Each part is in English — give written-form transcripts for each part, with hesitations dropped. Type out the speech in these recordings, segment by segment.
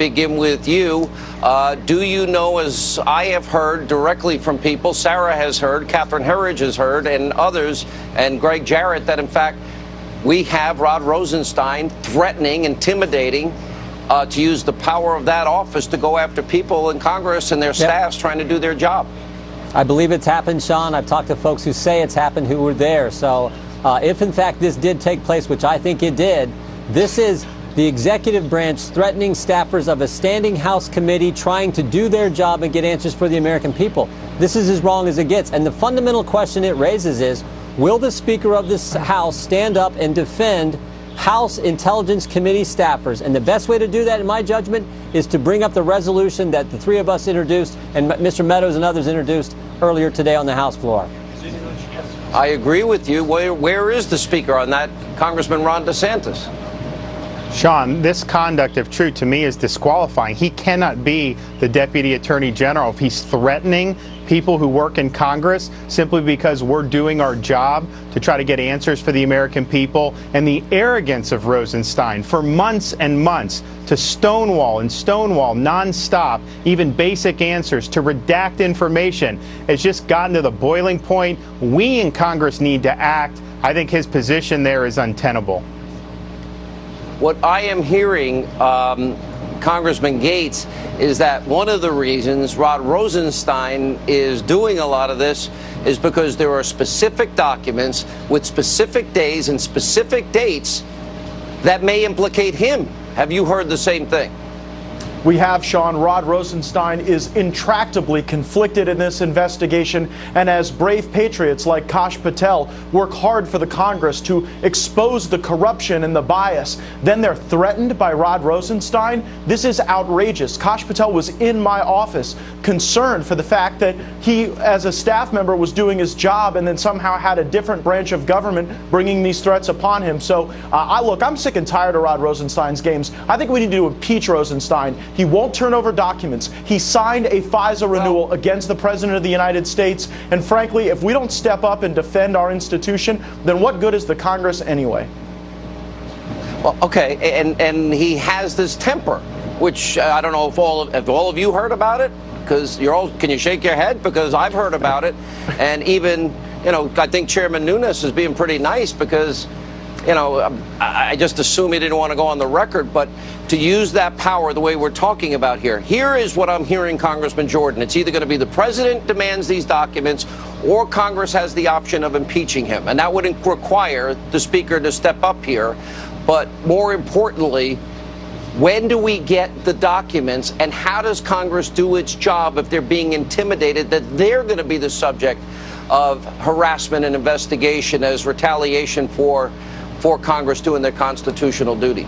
begin with you. Do you know, as I have heard directly from people, Sarah has heard, Catherine Herridge has heard, and others, and Greg Jarrett, that in fact we have Rod Rosenstein threatening, intimidating, to use the power of that office to go after people in Congress and their staffs trying to do their job? I believe it's happened, Sean. I've talked to folks who say it's happened who were there. So if, in fact, this did take place, which I think it did, this is the executive branch threatening staffers of a standing House committee trying to do their job and get answers for the American people. This is as wrong as it gets. And the fundamental question it raises is, will the Speaker of this House stand up and defend House Intelligence Committee staffers? And the best way to do that, in my judgment, is to bring up the resolution that the three of us introduced and Mr. Meadows and others introduced earlier today on the House floor. I agree with you. Where is the Speaker on that, Congressman Ron DeSantis? Sean, this conduct, if true, to me is disqualifying. He cannot be the Deputy Attorney General if he's threatening people who work in Congress simply because we're doing our job to try to get answers for the American people. And the arrogance of Rosenstein for months and months to stonewall nonstop even basic answers, to redact information, has just gotten to the boiling point. We in Congress need to act. I think his position there is untenable. What I am hearing, Congressman Gaetz, is that one of the reasons Rod Rosenstein is doing a lot of this is because there are specific documents with specific days and specific dates that may implicate him. Have you heard the same thing? We have, Sean. Rod Rosenstein is intractably conflicted in this investigation, and as brave patriots like Kash Patel work hard for the Congress to expose the corruption and the bias, then they're threatened by Rod Rosenstein. This is outrageous. Kash Patel was in my office concerned for the fact that he, as a staff member, was doing his job and then somehow had a different branch of government bringing these threats upon him. So, look, I'm sick and tired of Rod Rosenstein's games. I think we need to impeach Rosenstein. He won't turn over documents. He signed a FISA renewal against the President of the United States. And frankly, if we don't step up and defend our institution, then what good is the Congress anyway? Well, okay, and he has this temper, which I don't know if all of you heard about it, because can you shake your head? Because I've heard about it, and even, I think Chairman Nunes is being pretty nice because, I just assume he didn't want to go on the record, but to use that power the way we're talking about here. Here is what I'm hearing, Congressman Jordan. It's either going to be the president demands these documents or Congress has the option of impeaching him. And that would require the Speaker to step up here. But more importantly, when do we get the documents, and how does Congress do its job if they're being intimidated that they're going to be the subject of harassment and investigation as retaliation for Congress doing their constitutional duty?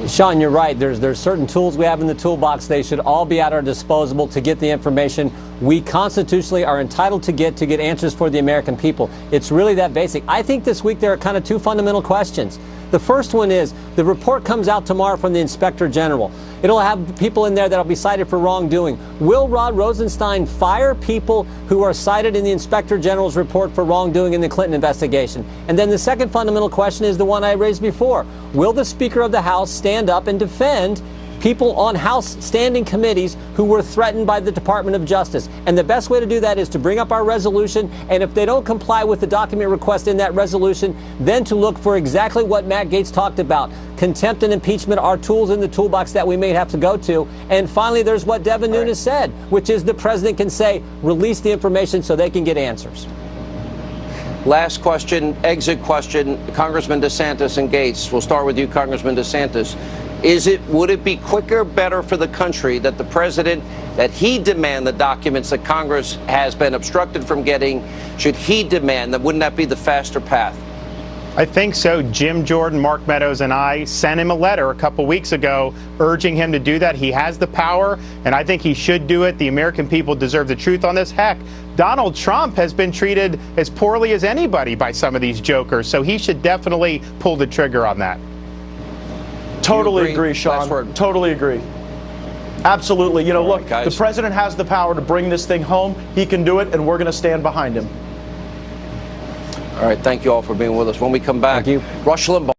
Sean, you're right. There's certain tools we have in the toolbox. They should all be at our disposal to get the information we constitutionally are entitled to get answers for the American people. It's really that basic. I think this week there are kind of two fundamental questions. The first one is the report comes out tomorrow from the Inspector General. It'll have people in there that'll be cited for wrongdoing. Will Rod Rosenstein fire people who are cited in the Inspector General's report for wrongdoing in the Clinton investigation? And then the second fundamental question is the one I raised before. Will the Speaker of the House stand up and defend people on House standing committees who were threatened by the Department of Justice? And the best way to do that is to bring up our resolution, and if they don't comply with the document request in that resolution, then to look for exactly what Matt Gaetz talked about. Contempt and impeachment are tools in the toolbox that we may have to go to. And finally, there's what Devin Nunes said, which is the president can say, release the information so they can get answers. Last question, exit question, Congressman DeSantis and Gaetz. We'll start with you, Congressman DeSantis. Would it be quicker, better for the country that the president, that he demand the documents that Congress has been obstructed from getting? Should he demand that? Wouldn't that be the faster path? I think so. Jim Jordan, Mark Meadows, and I sent him a letter a couple weeks ago urging him to do that. He has the power, and I think he should do it. The American people deserve the truth on this. Heck, Donald Trump has been treated as poorly as anybody by some of these jokers, so he should definitely pull the trigger on that. Totally agree, Sean. Totally agree. Absolutely. Look, the president has the power to bring this thing home. He can do it, and we're going to stand behind him. All right. Thank you all for being with us. When we come back, Rush Limbaugh.